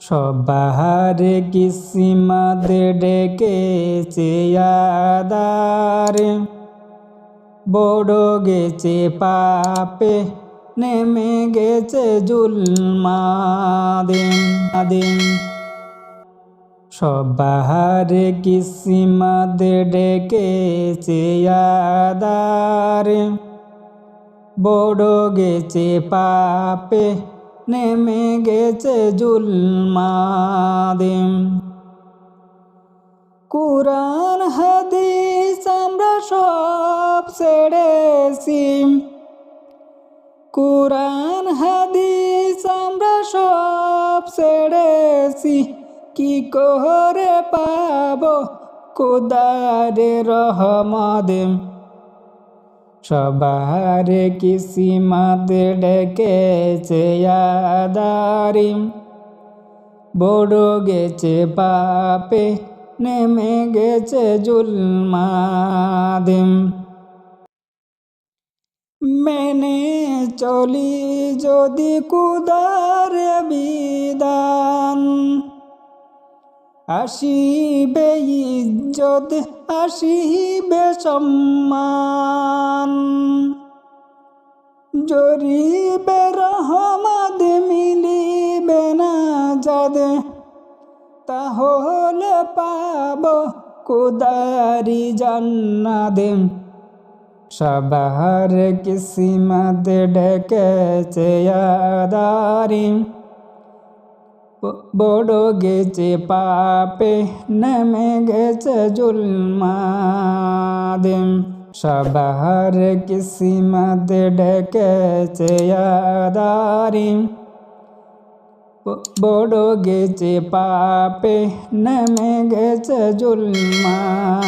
সবারে কিসিমত ডেকেছে আদারে, বড় গেছে পাপে নেমে গেছে জুলমাদিন। সবারে কিসিমত ডেকেছে আদারে, বড় গেছে পাপে নেমে গেছে জুলমাদিন। কুরআন হাদিস আমরা সব ছেড়েছি, কুরআন হাদিস আমরা সব ছেড়েছি, কি করে পাবো খোদারে রহমত। সবারে কিসিমত ডেকেছে আদারি, বড় গেছে পাপে নেমে গেছে জুলমাদিন। মেনে চলি যদি খোদার বিধান, আসিবে ইজ্জত আসিবে সম্মান, জরিবে রহমত মিলিবে না যাদে, তাহলে পাব খোদারি জান্নাত। সবার কিসিমত ডেকেছে আদারি, বড় গেছে পাপে নেমে গেছে জুলমাদিন। সবার কিসিমত ডেকেছে আদারি, বড় গেছে পাপে নেমে গেছে জুলমাদিন।